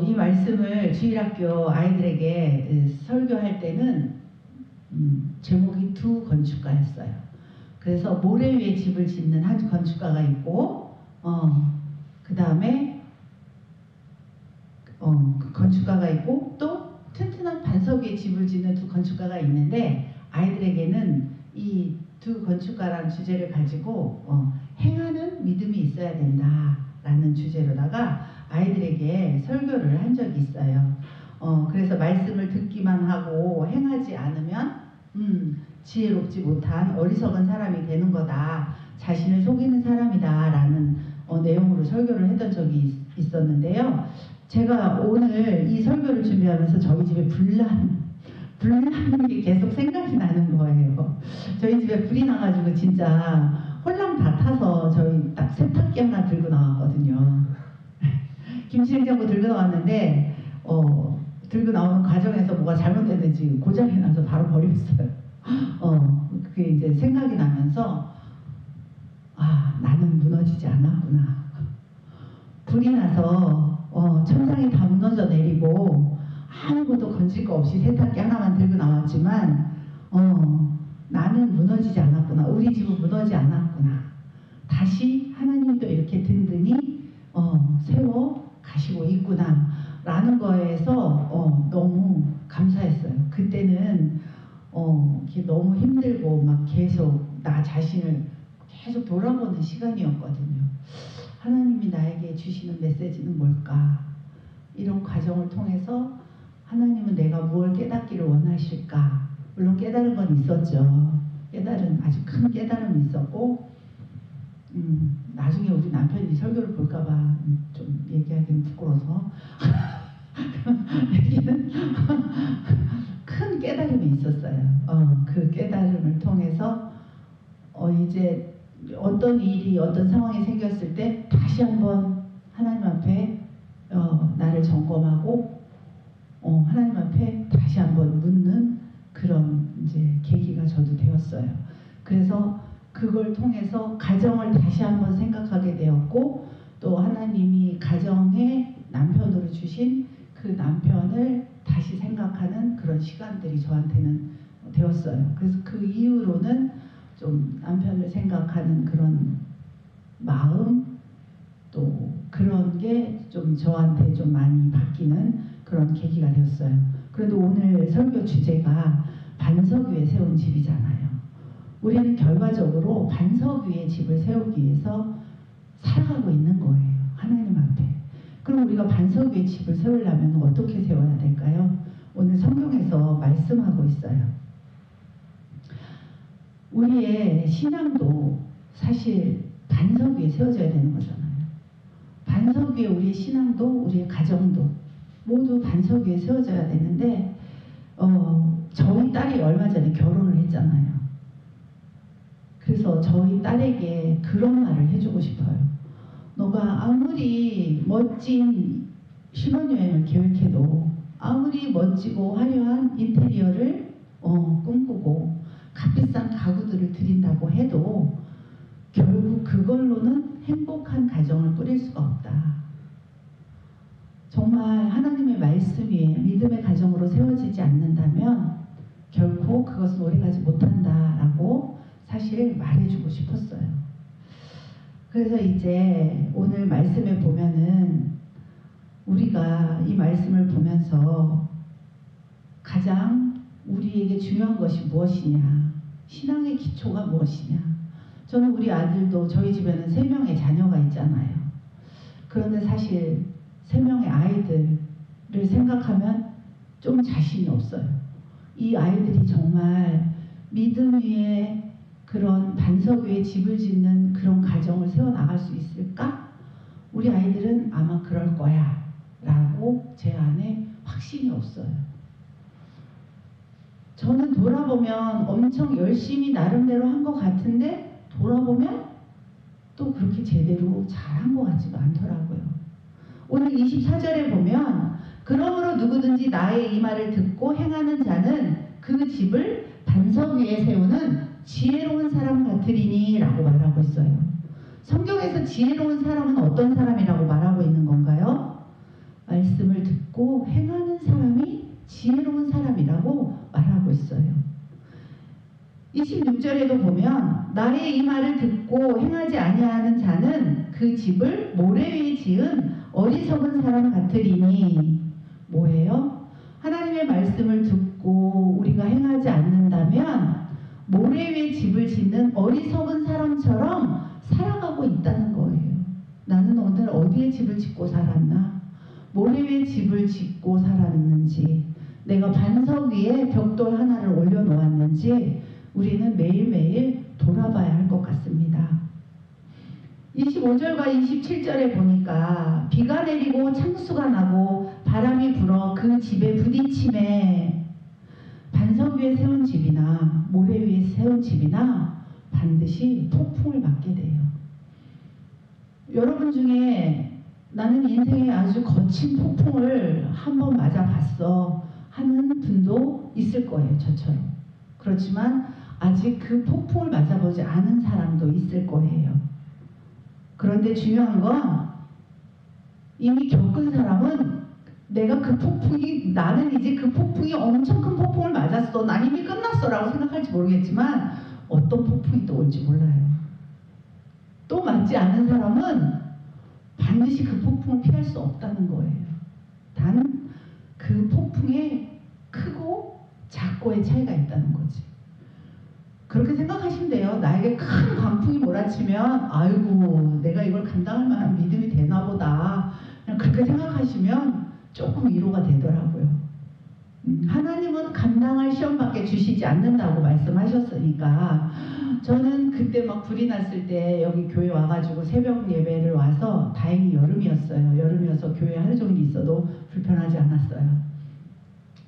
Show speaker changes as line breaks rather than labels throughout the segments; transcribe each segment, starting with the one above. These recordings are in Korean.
이 말씀을 주일학교 아이들에게 설교할 때는 제목이 두 건축가였어요. 그래서 모래 위에 집을 짓는 한 건축가가 있고 그 다음에 그 건축가가 있고 또 튼튼한 반석 위에 집을 짓는 두 건축가가 있는데 아이들에게는 이 두 건축가라는 주제를 가지고 행하는 믿음이 있어야 된다라는 주제로다가 아이들에게 설교를 한 적이 있어요. 그래서 말씀을 듣기만 하고 행하지 않으면 지혜롭지 못한 어리석은 사람이 되는 거다. 자신을 속이는 사람이다 라는 내용으로 설교를 했던 적이 있었는데요. 제가 오늘 이 설교를 준비하면서 저희 집에 불나는 게 계속 생각이 나는 거예요. 저희 집에 불이 나가지고 진짜 홀랑 다 타서 저희 딱 세탁기 하나 들고 나왔거든요. 김치냉장고 들고 나왔는데 들고 나오는 과정에서 뭐가 잘못됐는지 고장이 나서 바로 버렸어요. 그게 이제 생각이 나면서 나는 무너지지 않았구나. 불이 나서 천장이 다 무너져 내리고 아무것도 건질 거 없이 세탁기 하나만 들고 나왔지만 나는 무너지지 않았구나. 우리 집은 무너지지 않았구나. 다시 하나님이 또 이렇게 든든히 세워 가시고 있구나 라는 거에서 너무 감사했어요. 그때는 너무 힘들고 막 계속 나 자신을 계속 돌아보는 시간이었거든요. 하나님이 나에게 주시는 메시지는 뭘까? 이런 과정을 통해서 하나님은 내가 무엇을 깨닫기를 원하실까? 물론 깨달은 건 있었죠. 아주 큰 깨달음이 있었고 나중에 우리 남편이 설교를 볼까봐 좀 얘기하기는 부끄러워서 얘기는 큰 깨달음이 있었어요. 그 깨달음을 통해서 이제 어떤 일이 어떤 상황이 생겼을 때 다시 한번 하나님 앞에 나를 점검하고 하나님 앞에 다시 한번 묻는 그런 이제 계기가 저도 되었어요. 그래서 그걸 통해서 가정을 다시 한번 생각하게 되었고 또 하나님이 가정에 남편으로 주신 그 남편을 다시 생각하는 그런 시간들이 저한테는 되었어요. 그래서 그 이후로는 좀 남편을 생각하는 그런 마음 또 그런 게 좀 저한테 좀 많이 바뀌는 그런 계기가 되었어요. 그래도 오늘 설교 주제가 반석 위에 세운 집이잖아요. 우리는 결과적으로 반석 위에 집을 세우기 위해서 살아가고 있는 거예요. 하나님 앞에. 그럼 우리가 반석 위에 집을 세우려면 어떻게 세워야 될까요? 오늘 성경에서 말씀하고 있어요. 우리의 신앙도 사실 반석 위에 세워져야 되는 거잖아요. 반석 위에 우리의 신앙도 우리의 가정도 모두 반석 위에 세워져야 되는데 저희 딸이 얼마 전에 결혼을 했잖아요. 그래서 저희 딸에게 그런 말을 해주고 싶어요. 너가 아무리 멋진 신혼여행을 계획해도 아무리 멋지고 화려한 인테리어를 꿈꾸고 값비싼 가구들을 드린다고 해도 결국 그걸로는 행복한 가정을 꾸릴 수가 없다. 정말 하나님의 말씀 위에 믿음의 가정으로 세워지지 않는다면 결코 그것은 오래가지 못한다라고 사실 말해주고 싶었어요. 그래서 이제 오늘 말씀에 보면은 우리가 이 말씀을 보면서 가장 우리에게 중요한 것이 무엇이냐, 신앙의 기초가 무엇이냐. 저는 우리 아들도 저희 집에는 3명의 자녀가 있잖아요. 그런데 사실 3명의 아이들을 생각하면 좀 자신이 없어요. 이 아이들이 정말 믿음 위에 그런 반석 위에 집을 짓는 그런 가정을 세워나갈 수 있을까? 우리 아이들은 아마 그럴 거야 라고 제 안에 확신이 없어요. 저는 돌아보면 엄청 열심히 나름대로 한 것 같은데 돌아보면 또 그렇게 제대로 잘한 것 같지도 않더라고요. 오늘 24절에 보면 그러므로 누구든지 나의 이 말을 듣고 행하는 자는 그 집을 반석 위에 세우는 지혜로운 사람 같으리니 라고 말하고 있어요. 성경에서 지혜로운 사람은 어떤 사람이라고 말하고 있는 건가요? 말씀을 있어요. 26절에도 보면 나의 이 말을 듣고 행하지 아니하는 자는 그 집을 모래 위에 지은 어리석은 사람 같으리니 뭐예요? 하나님의 말씀을 듣고 우리가 행하지 않는다면 모래 위에 집을 짓는 어리석은 사람처럼 살아가고 있다는 거예요. 나는 오늘 어디에 집을 짓고 살았나? 모래 위에 집을 짓고 살았는지, 내가 반석 위에 벽돌 하나를 올려놓았는지 우리는 매일매일 돌아봐야 할 것 같습니다. 25절과 27절에 보니까 비가 내리고 창수가 나고 바람이 불어 그 집에 부딪힘에 반석 위에 세운 집이나 모래 위에 세운 집이나 반드시 폭풍을 맞게 돼요. 여러분 중에 나는 인생에 아주 거친 폭풍을 한번 맞아봤어 하는 분도 있을 거예요. 저처럼. 그렇지만 아직 그 폭풍을 맞아보지 않은 사람도 있을 거예요. 그런데 중요한 건 이미 겪은 사람은 내가 그 폭풍이, 나는 이제 그 폭풍이 엄청 큰 폭풍을 맞았어, 난 이미 끝났어 라고 생각할지 모르겠지만 어떤 폭풍이 또 올지 몰라요. 또 맞지 않은 사람은 반드시 그 폭풍을 피할 수 없다는 거예요. 단 그 폭풍에 크고 작고의 차이가 있다는 거지. 그렇게 생각하시면 돼요. 나에게 큰 광풍이 몰아치면 아이고 내가 이걸 감당할 만한 믿음이 되나 보다, 그냥 그렇게 생각하시면 조금 위로가 되더라고요. 하나님은 감당할 시험밖에 주시지 않는다고 말씀하셨으니까 저는 그때 막 불이 났을 때 여기 교회 와가지고 새벽 예배를 와서, 다행히 여름이었어요. 여름이어서 교회 하루 종일 있어도 불편하지 않았어요.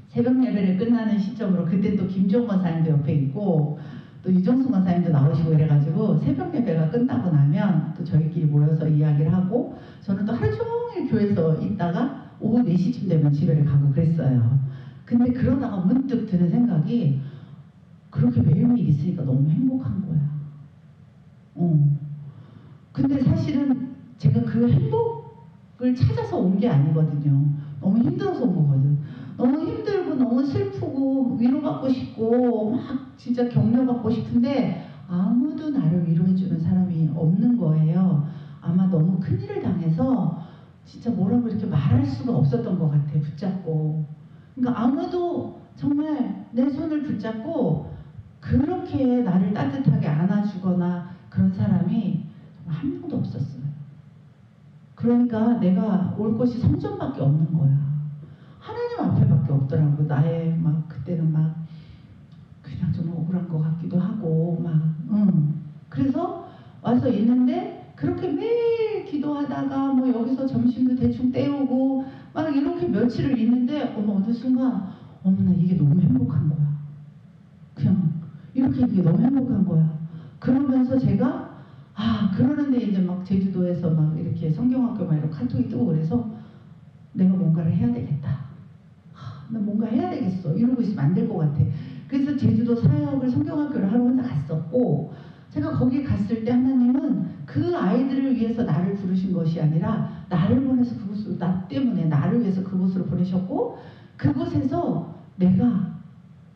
새벽 예배를 끝나는 시점으로 그때 또 김종 권사님도 옆에 있고 또 유정수 권사님도 나오시고 이래가지고 새벽 예배가 끝나고 나면 또 저희끼리 모여서 이야기를 하고 저는 또 하루 종일 교회에서 있다가 오후 4시쯤 되면 집에 가고 그랬어요. 근데 그러다가 문득 드는 생각이 그렇게 매일매일 있으니까 너무 행복한 거야. 근데 사실은 제가 그 행복을 찾아서 온 게 아니거든요. 너무 힘들어서 온 거거든. 너무 힘들고 너무 슬프고 위로받고 싶고 막 진짜 격려받고 싶은데 아무도 나를 위로해주는 사람이 없는 거예요. 아마 너무 큰일을 당해서 진짜 뭐라고 이렇게 말할 수가 없었던 것 같아. 붙잡고. 그러니까 아무도 정말 내 손을 붙잡고 그렇게 나를 따뜻하게 안아주거나 그런 사람이 한 명도 없었어요. 그러니까 내가 올 곳이 성전밖에 없는 거야. 하나님 앞에밖에 없더라고. 나의 막 그때는 막 그냥 좀 억울한 것 같기도 하고 막 그래서 와서 있는데 그렇게 매일 기도하다가 뭐 여기서 점심도 대충 때우고 막 이렇게 며칠을 있는데 어느 순간 나 이게 너무 행복한 거야. 그냥 이렇게 이게 너무 행복한 거야. 그러면서 제가 그러는데 이제 막 제주도에서 막 이렇게 성경학교 막 이런 카톡이 뜨고 그래서 내가 뭔가를 해야 되겠다. 나 뭔가 해야 되겠어. 이러고 있으면 안 될 것 같아. 그래서 제주도 사역을 성경학교를 하러 혼자 갔었고, 제가 거기 갔을 때 하나님은 그 아이들을 위해서 나를 부르신 것이 아니라 나를 보내서 그곳으로, 나 때문에 나를 위해서 그곳으로 보내셨고, 그곳에서 내가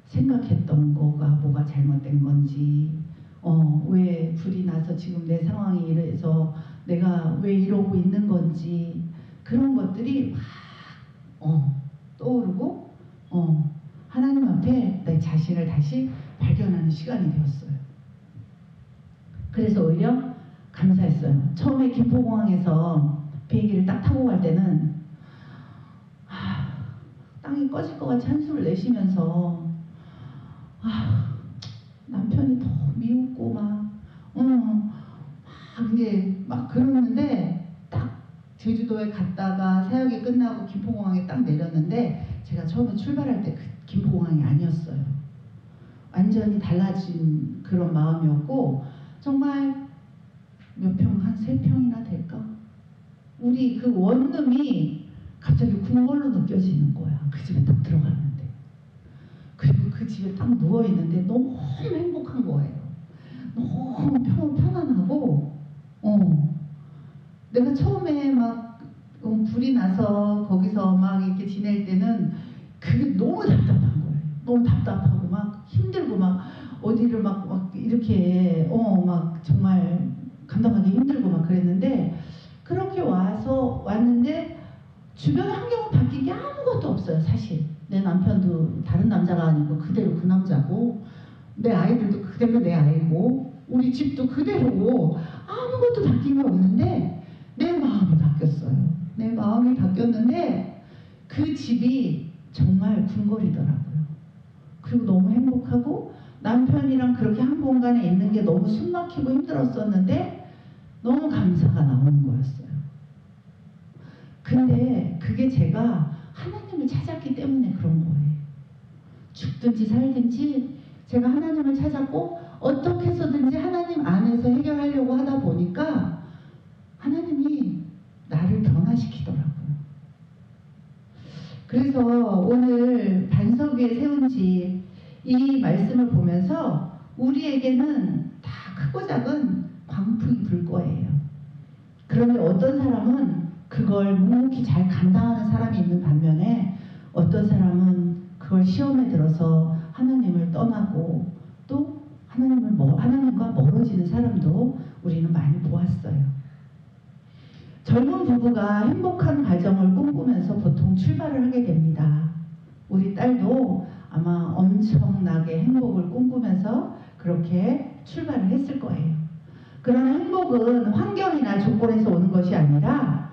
생각했던 거가 뭐가 잘못된 건지, 왜 불이 나서 지금 내 상황이 이래서 내가 왜 이러고 있는 건지, 그런 것들이 막 떠오르고 하나님 앞에 내 자신을 다시 발견하는 시간이 되었어요. 그래서 오히려 감사했어요. 처음에 김포공항에서 비행기를 딱 타고 갈 때는 땅이 꺼질 것 같이 한숨을 내쉬면서 남편이 더 미웠고 막 이제 막 그러는데 딱 제주도에 갔다가 사역이 끝나고 김포공항에 딱 내렸는데 제가 처음에 출발할 때 그 김포공항이 아니었어요. 완전히 달라진 그런 마음이었고 정말 몇 평? 한 3평이나 될까? 우리 그 원룸이 갑자기 궁궐로 느껴지는 거야. 그 집에 딱 들어갔는데. 그리고 그 집에 딱 누워있는데 너무 행복한 거예요. 너무 편안하고 내가 처음에 막 불이 나서 거기서 막 이렇게 지낼 때는 그게 너무 답답한 거예요. 너무 답답하고 막 힘들고 막 어디를 막 이렇게 막 정말 감당하기 힘들고 막 그랬는데, 그렇게 왔는데 주변 환경은 바뀐 게 아무것도 없어요. 사실 내 남편도 다른 남자가 아니고 그대로 그 남자고, 내 아이들도 그대로 내 아이고, 우리 집도 그대로고, 아무것도 바뀐 게 없는데 내 마음이 바뀌었어요. 내 마음이 바뀌었는데 그 집이 정말 궁궐이더라고요. 그리고 너무 행복하고, 남편이랑 그렇게 한 공간에 있는 게 너무 숨막히고 힘들었었는데 너무 감사가 나오는 거였어요. 근데 그게 제가 하나님을 찾았기 때문에 그런 거예요. 죽든지 살든지 제가 하나님을 찾았고, 어떻게 해서든지 하나님 안에서 해결하려고 하다 보니까 하나님이 나를 변화시키더라고요. 그래서 오늘 반석 위에 세운 집, 이 말씀을 보면서 우리에게는 다 크고 작은 광풍이 불 거예요. 그런데 어떤 사람은 그걸 묵묵히 잘 감당하는 사람이 있는 반면에, 어떤 사람은 그걸 시험에 들어서 하나님을 떠나고 또 하나님과 멀어지는 사람도 우리는 많이 보았어요. 젊은 부부가 행복한 가정을 꿈꾸면서 보통 출발을 하게 됩니다. 우리 딸도 아마 엄청나게 행복을 꿈꾸면서 그렇게 출발을 했을 거예요. 그러나 행복은 환경이나 조건에서 오는 것이 아니라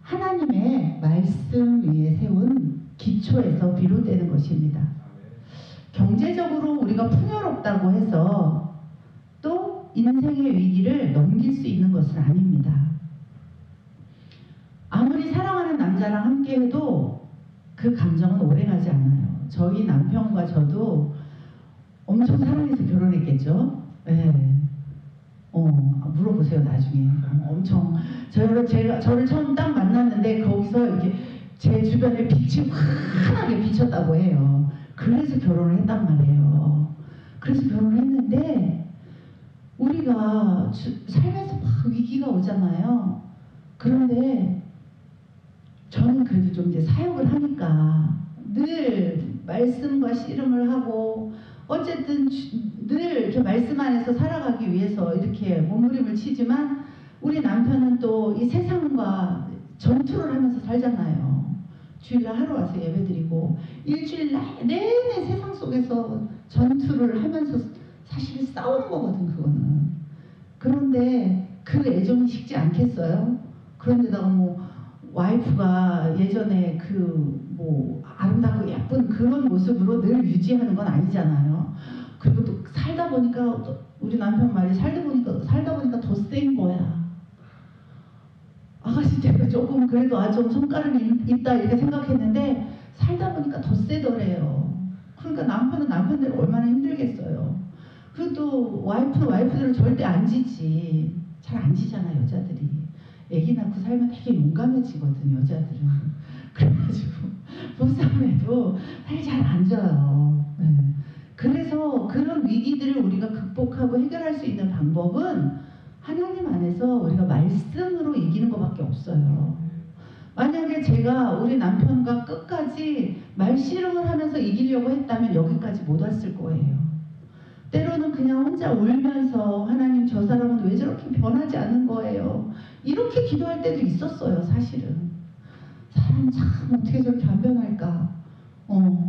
하나님의 말씀 위에 세운 기초에서 비롯되는 것입니다. 경제적으로 우리가 풍요롭다고 해서 또 인생의 위기를 넘길 수 있는 것은 아닙니다. 아무리 사랑하는 남자랑 함께 해도 그 감정은 오래가지 않아요. 저희 남편과 저도 엄청 사랑해서 결혼했겠죠. 네. 물어보세요 나중에. 엄청 저를 처음 딱 만났는데 거기서 이렇게 제 주변에 빛이 환하게 비쳤다고 해요. 그래서 결혼을 했단 말이에요. 그래서 결혼을 했는데 우리가 살면서 막 위기가 오잖아요. 그런데 저는 그래도 좀 이제 사역을 하니까 늘 말씀과 씨름을 하고, 어쨌든 늘 이렇게 말씀 안에서 살아가기 위해서 이렇게 몸부림을 치지만, 우리 남편은 또 이 세상과 전투를 하면서 살잖아요. 주일날 하루 와서 예배드리고 일주일 내내 세상 속에서 전투를 하면서 사실 싸우는 거거든 그거는. 그런데 그 애정이 식지 않겠어요? 그런데다가 와이프가 예전에 아름다고 예쁜 그런 모습으로 늘 유지하는 건 아니잖아요. 그리고 또 살다 보니까 우리 남편 말이 살다 보니까 더 센 거야. 아가씨 때가 조금 그래도 좀 성과를 있다 이렇게 생각했는데 살다 보니까 더 세더래요. 그러니까 남편은 남편대로 얼마나 힘들겠어요. 그리고 또 와이프는 와이프대로 절대 안 지지. 잘 안 지잖아요 여자들이. 애기 낳고 살면 되게 용감해지거든 여자들은. 그래가지고 보쌈에도 살 잘 안 져요. 네. 그래서 그런 위기들을 우리가 극복하고 해결할 수 있는 방법은 하나님 안에서 우리가 말씀으로 이기는 것밖에 없어요. 만약에 제가 우리 남편과 끝까지 말씨름을 하면서 이기려고 했다면 여기까지 못 왔을 거예요. 때로는 그냥 혼자 울면서 하나님 저 사람은 왜 저렇게 변하지 않는 거예요. 이렇게 기도할 때도 있었어요 사실은. 사람 참 어떻게 저렇게 안 변할까.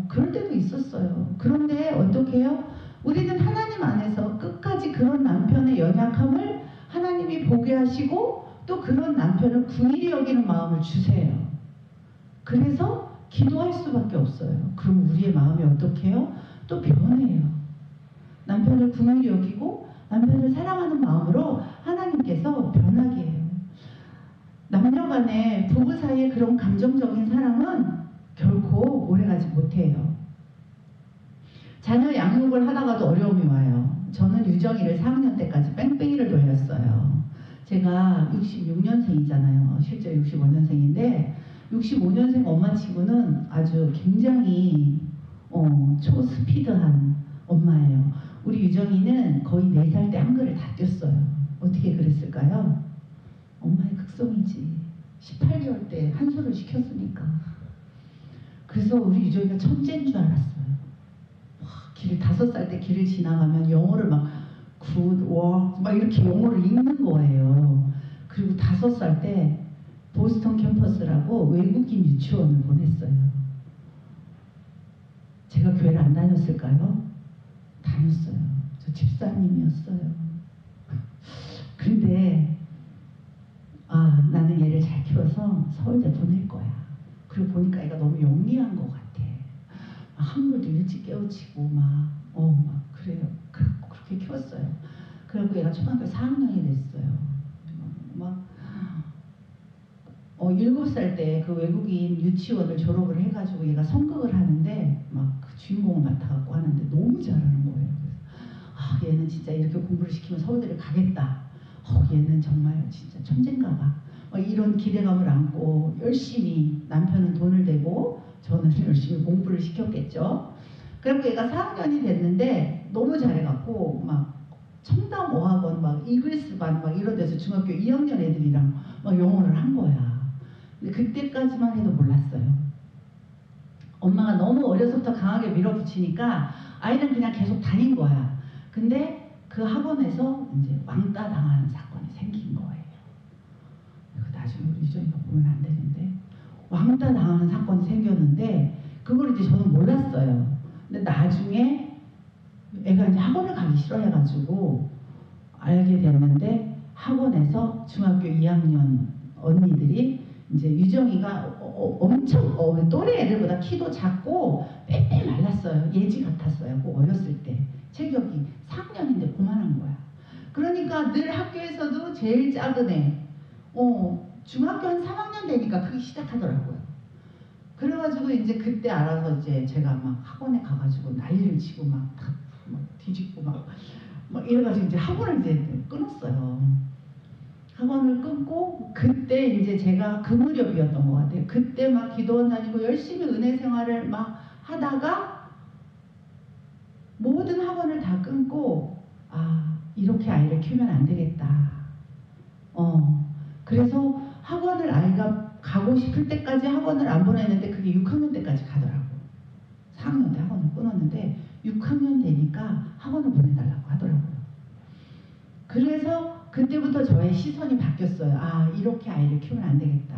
그럴 때도 있었어요. 그런데 어떻게 해요? 우리는 하나님 안에서 끝까지 그런 남편의 연약함을 하나님이 보게 하시고 또 그런 남편을 긍휼히 여기는 마음을 주세요. 그래서 기도할 수밖에 없어요. 그럼 우리의 마음이 어떻게 해요? 또 변해요. 남편을 긍휼히 여기고 남편을 사랑하는 마음으로 하나님께서 변하게 해요. 남녀간에 부부 사이에 그런 감정적인 사랑은 결코 오래가지 못해요. 자녀 양육을 하다가도 어려움이 와요. 저는 유정이를 4학년 때까지 뺑뺑이를 돌렸어요. 제가 66년생이잖아요. 실제 65년생인데 65년생 엄마 치고는 아주 굉장히 초스피드한 엄마예요. 우리 유정이는 거의 4살 때 한글을 다 띄었어요. 어떻게 그랬을까요? 엄마의 극성이지. 18개월 때 한소를 시켰으니까. 그래서 우리 유정이가 천재인 줄 알았어요. 길 5살 때 길을 지나가면 영어를 막 굿, 워, 막 이렇게 영어를 읽는 거예요. 그리고 5살 때 보스턴 캠퍼스라고 외국인 유치원을 보냈어요. 제가 교회를 안 다녔을까요? 다녔어요. 저 집사님이었어요. 근데 나는 얘를 잘 키워서 서울대 보낼 거야. 그리고 보니까 애가 너무 영리한 것 같아. 한글도 일찍 깨우치고 막 그래요. 그렇게 키웠어요. 그리고 얘가 초등학교 4학년이 됐어요. 7살 때 그 외국인 유치원을 졸업을 해가지고 얘가 성극을 하는데 막 그 주인공을 맡아갖고 하는데 너무 잘하는 거예요. 그래서 얘는 진짜 이렇게 공부를 시키면 서울대를 가겠다. 얘는 정말 진짜 천재인가 봐. 이런 기대감을 안고 열심히 남편은 돈을 대고 저는 열심히 공부를 시켰겠죠. 그리고 얘가 4학년이 됐는데 너무 잘해갖고 막 청담 어학원 막 이글스반 막 이런 데서 중학교 2학년 애들이랑 막 영어를 한 거야. 근데 그때까지만 해도 몰랐어요. 엄마가 너무 어려서부터 강하게 밀어붙이니까 아이는 그냥 계속 다닌 거야. 근데 그 학원에서 이제 왕따 당하는 사건이 생긴 거예요. 나중에 우리 유정이가 보면 안 되는데 왕따 당하는 사건이 생겼는데 그걸 이제 저는 몰랐어요. 근데 나중에 애가 이제 학원을 가기 싫어해가지고 알게 됐는데 학원에서 중학교 2학년 언니들이 이제 유정이가 엄청 또래 애들보다 키도 작고 빼빼 말랐어요. 예지 같았어요. 꼭 어렸을 때 체격이 4학년인데 그만한 거야. 그러니까 늘 학교에서도 제일 작은 애 중학교 한 3학년 되니까 크기 시작하더라고요. 그래가지고 이제 그때 알아서 이제 제가 막 학원에 가가지고 난리를 치고 막 뒤집고 막 이래가지고 이제 학원을 이제 끊었어요. 학원을 끊고 그때 이제 제가 그 무렵이었던 것 같아요. 그때 막 기도원 다니고 열심히 은혜 생활을 막 하다가 모든 학원을 다 끊고 이렇게 아이를 키우면 안 되겠다. 그래서 학원을 아이가 가고 싶을 때까지 학원을 안 보냈는데 그게 6학년 때까지 가더라고. 4학년 때 학원을 끊었는데 6학년 되니까 학원을 보내달라고 하더라고요. 그래서 그때부터 저의 시선이 바뀌었어요. 이렇게 아이를 키우면 안 되겠다.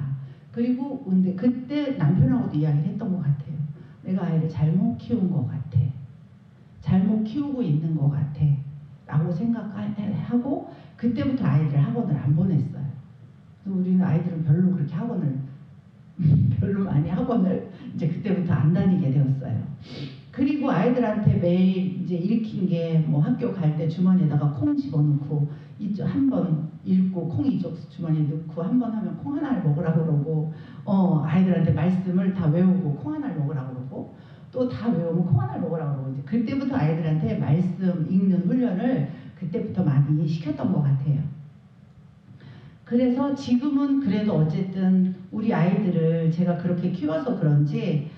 그리고 근데 그때 남편하고도 이야기를 했던 것 같아요. 내가 아이를 잘못 키운 것 같아. 잘못 키우고 있는 것 같아. 라고 생각하고 그때부터 아이들을 학원을 안 보냈어요. 우리는 아이들은 별로 그렇게 별로 많이 학원을 이제 그때부터 안 다니게 되었어요. 그리고 아이들한테 매일 이제 읽힌 게 학교 갈 때 주머니에다가 콩 집어넣고 이쪽 한 번 읽고 콩 이쪽 주머니에 넣고 한 번 하면 콩 하나를 먹으라고 그러고 아이들한테 말씀을 다 외우고 콩 하나를 먹으라고 그러고 또 다 외우면 콩 하나를 먹으라고 그러고 이제 그때부터 아이들한테 말씀 읽는 훈련을 그때부터 많이 시켰던 것 같아요. 그래서 지금은 그래도 어쨌든 우리 아이들을 제가 그렇게 키워서 그런지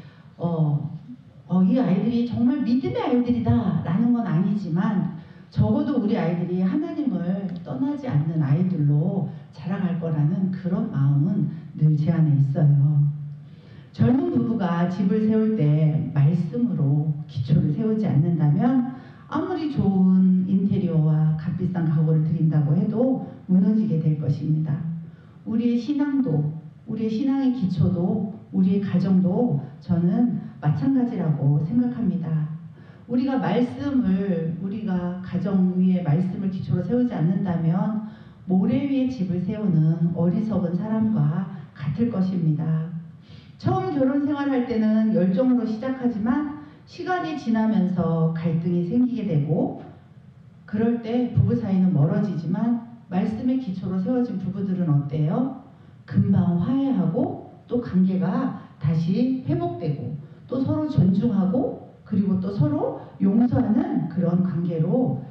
이 아이들이 정말 믿음의 아이들이다 라는 건 아니지만 적어도 우리 아이들이 하나님을 떠나지 않는 아이들로 자라갈 거라는 그런 마음은 늘 제 안에 있어요. 젊은 부부가 집을 세울 때 말씀으로 기초를 세우지 않는다면 아무리 좋은 인테리어와 값비싼 가구를 드린다고 해도 무너지게 될 것입니다. 우리의 신앙도, 우리의 신앙의 기초도, 우리의 가정도 저는 마찬가지라고 생각합니다. 우리가 가정 위에 말씀을 기초로 세우지 않는다면 모래 위에 집을 세우는 어리석은 사람과 같을 것입니다. 처음 결혼 생활할 때는 열정으로 시작하지만 시간이 지나면서 갈등이 생기게 되고 그럴 때 부부 사이는 멀어지지만 말씀의 기초로 세워진 부부들은 어때요? 금방 화해하고 또 관계가 다시 회복되고 또 서로 존중하고 그리고 또 서로 용서하는 그런 관계로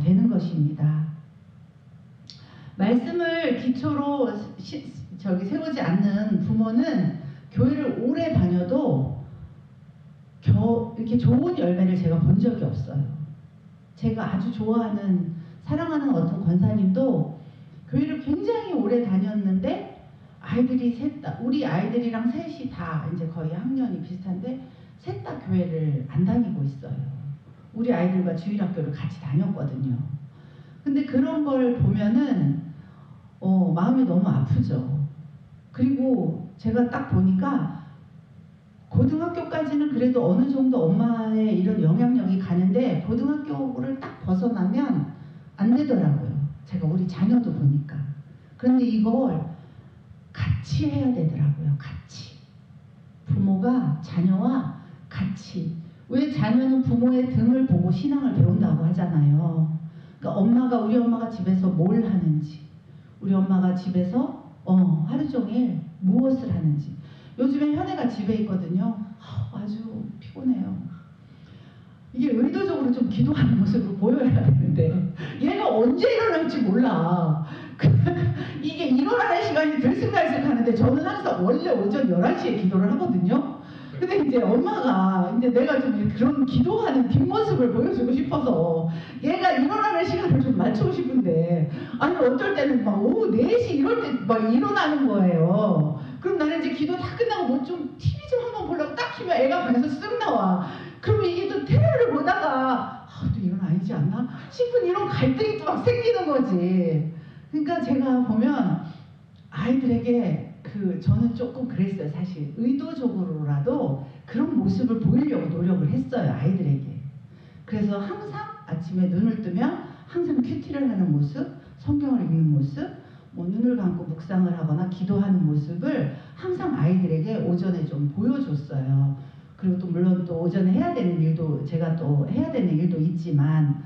되는 것입니다. 말씀을 기초로 세우지 않는 부모는 교회를 오래 다녀도 이렇게 좋은 열매를 제가 본 적이 없어요. 제가 아주 좋아하는 사랑하는 어떤 권사님도 교회를 굉장히 오래 다녔는데 아이들이 우리 아이들이랑 셋이 다 이제 거의 학년이 비슷한데 셋 다 교회를 안 다니고 있어요. 우리 아이들과 주일학교를 같이 다녔거든요. 근데 그런 걸 보면은 마음이 너무 아프죠. 그리고 제가 딱 보니까 고등학교까지는 그래도 어느 정도 엄마의 이런 영향력이 가는데 고등학교를 딱 벗어나면 안 되더라고요. 제가 우리 자녀도 보니까. 그런데 이걸 같이 해야 되더라고요. 같이. 부모가 자녀와 같이. 왜 자녀는 부모의 등을 보고 신앙을 배운다고 하잖아요. 그러니까 우리 엄마가 집에서 뭘 하는지, 우리 엄마가 집에서 하루 종일 무엇을 하는지. 요즘에 현애가 집에 있거든요. 아주 피곤해요. 이게 의도적으로 좀 기도하는 모습으로 보여야 되는데 얘가 언제 일어날지 몰라. 이게 일어나는 시간이 들쑥날쑥 하는데 저는 항상 원래 오전 11시에 기도를 하거든요. 근데 이제 엄마가 이제 내가 좀 그런 기도하는 뒷모습을 보여주고 싶어서 얘가 일어나는 시간을 좀 맞추고 싶은데 아니 어쩔 때는 막 오후 4시 이럴 때 막 일어나는 거예요. 그럼 나는 이제 기도 다 끝나고 뭐 좀 TV 좀 한번 보려고 딱 키면 애가 방에서 쓱 나와. 그러면 이게 또 TV를 보다가 또 이건 아니지 않나 싶은 이런 갈등이 또 막 생기는 거지. 그러니까 제가 보면 아이들에게 저는 조금 그랬어요. 사실 의도적으로라도 그런 모습을 보이려고 노력을 했어요. 아이들에게. 그래서 항상 아침에 눈을 뜨면 항상 큐티를 하는 모습, 성경을 읽는 모습, 뭐 눈을 감고 묵상을 하거나 기도하는 모습을 항상 아이들에게 오전에 좀 보여줬어요. 그리고 또 물론 또 오전에 해야 되는 일도 제가 또 해야 되는 일도 있지만,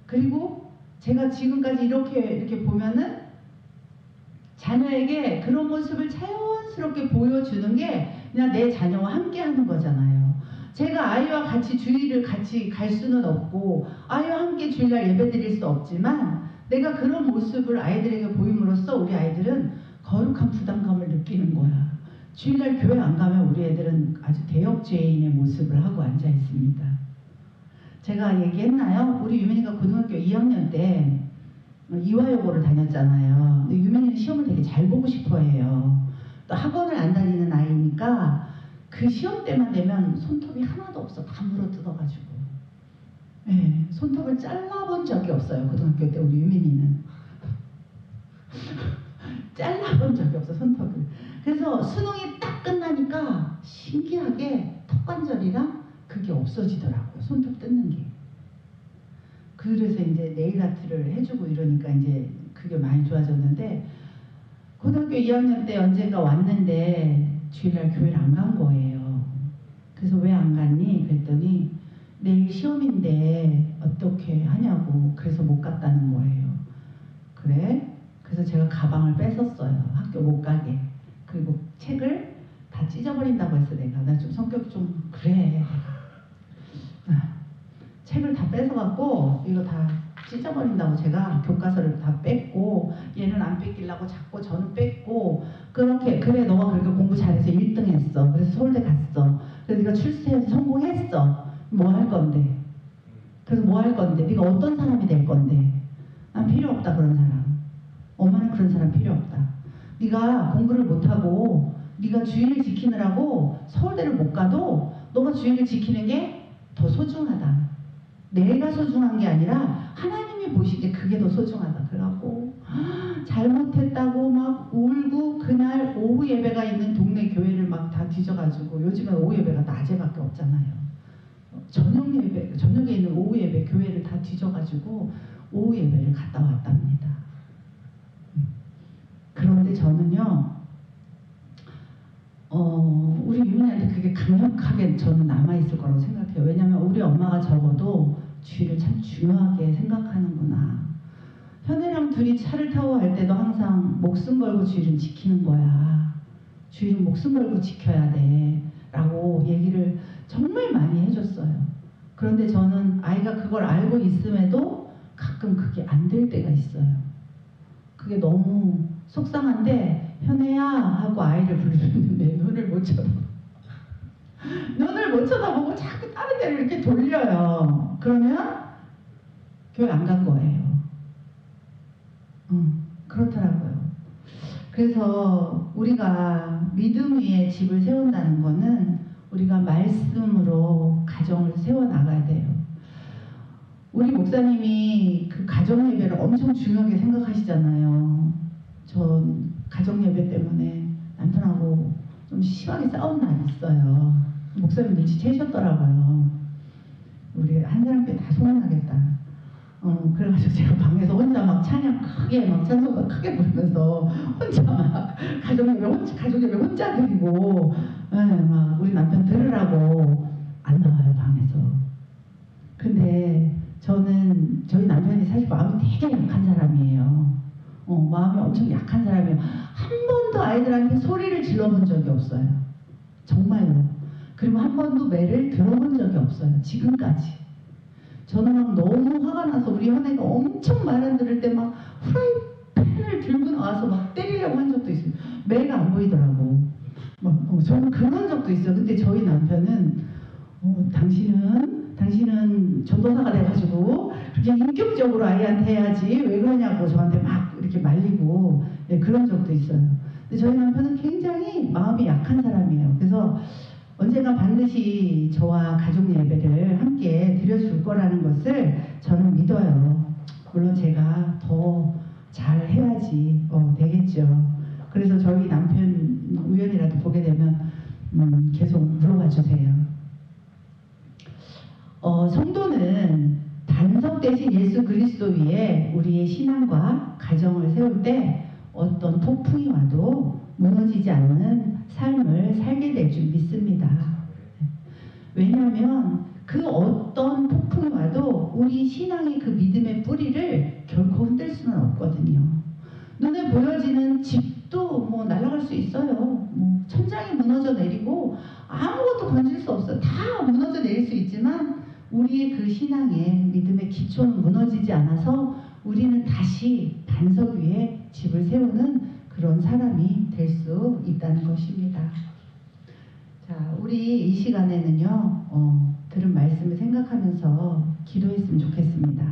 그리고 제가 지금까지 이렇게 보면은 자녀에게 그런 모습을 자연스럽게 보여주는 게 그냥 내 자녀와 함께 하는 거잖아요. 제가 아이와 같이 주일을 같이 갈 수는 없고 아이와 함께 주일날 예배 드릴 수 없지만 내가 그런 모습을 아이들에게 보임으로써 우리 아이들은 거룩한 부담감을 느끼는 거야. 주일날 교회 안 가면 우리 애들은 아주 대역죄인의 모습을 하고 앉아 있습니다. 제가 얘기했나요? 우리 유민이가 고등학교 2학년 때 이화여고를 다녔잖아요. 근데 유민이는 시험을 되게 잘 보고 싶어 해요. 또 학원을 안 다니는 아이니까 그 시험 때만 되면 손톱이 하나도 없어. 다 물어뜯어가지고. 네, 손톱을 잘라본 적이 없어요. 고등학교 때 우리 유민이는. 잘라본 적이 없어, 손톱을. 그래서 수능이 딱 끝나니까 신기하게 턱관절이랑 그게 없어지더라고요. 손톱 뜯는 게. 그래서 이제 네일 아트를 해주고 이러니까 이제 그게 많이 좋아졌는데, 고등학교 2학년 때 언젠가 왔는데 주일날 교회를 안 간 거예요. 그래서 왜 안 갔니? 그랬더니 내일 시험인데 어떻게 하냐고. 그래서 못 갔다는 거예요. 그래? 그래서 제가 가방을 뺏었어요. 학교 못 가게. 그리고 책을 다 찢어버린다고 했어. 나 좀 성격이 좀 그래. 책을 다 뺏어갖고 이거 다 찢어버린다고 제가 교과서를 다 뺐고, 얘는 안 뺏기려고 자꾸 저는 뺐고, 그렇게 그래 너가 그렇게 공부 잘해서 1등 했어. 그래서 서울대 갔어. 그래서 네가 출세해서 성공했어. 뭐 할 건데? 그래서 뭐 할 건데? 네가 어떤 사람이 될 건데? 난 필요 없다 그런 사람. 엄마는 그런 사람 필요 없다. 네가 공부를 못하고 네가 주의를 지키느라고 서울대를 못 가도 너가 주의를 지키는 게 더 소중하다. 내가 소중한 게 아니라 하나님이 보시기에 그게 더 소중하다. 그래갖고 잘못했다고 막 울고 그날 오후 예배가 있는 동네 교회를 막 다 뒤져가지고, 요즘은 오후 예배가 낮에밖에 없잖아요. 저녁에 있는 오후 예배 교회를 다 뒤져가지고 오후 예배를 갔다 왔답니다. 그런데 저는요, 우리 유민이한테 그게 강력하게 저는 남아있을 거라고 생각해요. 왜냐면 우리 엄마가 적어도 주의를 참 중요하게 생각하는구나. 현애랑 둘이 차를 타고 갈 때도 항상 목숨 걸고 주의를 지키는 거야. 주의를 목숨 걸고 지켜야 돼. 라고 얘기를 정말 많이 해줬어요. 그런데 저는 아이가 그걸 알고 있음에도 가끔 그게 안 될 때가 있어요. 그게 너무 속상한데, 현애야 하고 아이를 부르는데 눈을 못 쳐다보고 눈을 못 쳐다보고 자꾸 다른 데를 이렇게 돌려요. 그러면 교회 안 간 거예요. 그렇더라고요. 그래서 우리가 믿음 위에 집을 세운다는 거는 우리가 말씀으로 가정을 세워나가야 돼요. 우리 목사님이 그 가정 예배를 엄청 중요하게 생각하시잖아요. 전 가정 예배 때문에 남편하고 좀 심하게 싸운 날이 있어요. 목사님 눈치채셨더라고요. 우리 한 사람께 다 소문나겠다. 그래가지고 제가 방에서 혼자 막 찬양 크게 막 찬송가 크게 부르면서 혼자 막 가족 예배 혼자 드리고, 막 우리 남편 들으라고 안 나와요 방에서. 근데 저는 저희 남편이 사실 마음이 되게 약한 사람이에요. 마음이 엄청 약한 사람이에요. 한 번도 아이들한테 소리를 질러본 적이 없어요. 정말요. 그리고 한 번도 매를 들어본 적이 없어요. 지금까지. 저는 막 너무 화가 나서 우리 현애가 엄청 말 안 들을 때 막 프라이팬을 들고 나와서 막 때리려고 한 적도 있어요. 매가 안 보이더라고. 저는 그런 적도 있어요. 근데 저희 남편은 당신은 전도사가 돼가지고 그렇게 인격적으로 아이한테 해야지 왜 그러냐고 저한테 막 이렇게 말리고, 네, 그런 적도 있어요. 근데 저희 남편은 굉장히 마음이 약한 사람이에요. 그래서 언젠가 반드시 저와 가족 예배를 함께 드려줄 거라는 것을 저는 믿어요. 물론 제가 더 잘 해야지 되겠죠. 그래서 저희 남편 우연이라도 보게 되면 계속 물어봐 주세요. 성도는 단석 대신 예수 그리스도 위에 우리의 신앙과 가정을 세울 때 어떤 폭풍이 와도 무너지지 않는 삶을 살게 될 줄 믿습니다. 왜냐하면 그 어떤 폭풍이 와도 우리 신앙의 그 믿음의 뿌리를 결코 흔들 수는 없거든요. 눈에 보여지는 집도 뭐 날아갈 수 있어요. 뭐 천장이 무너져 내리고 아무것도 건질 수 없어요. 다 무너져 내릴 수 있지만 우리의 그 신앙의 믿음의 기초는 무너지지 않아서 우리는 다시 반석 위에 집을 세우는 그런 사람이 될 수 있다는 것입니다. 자, 우리 이 시간에는요, 들은 말씀을 생각하면서 기도했으면 좋겠습니다.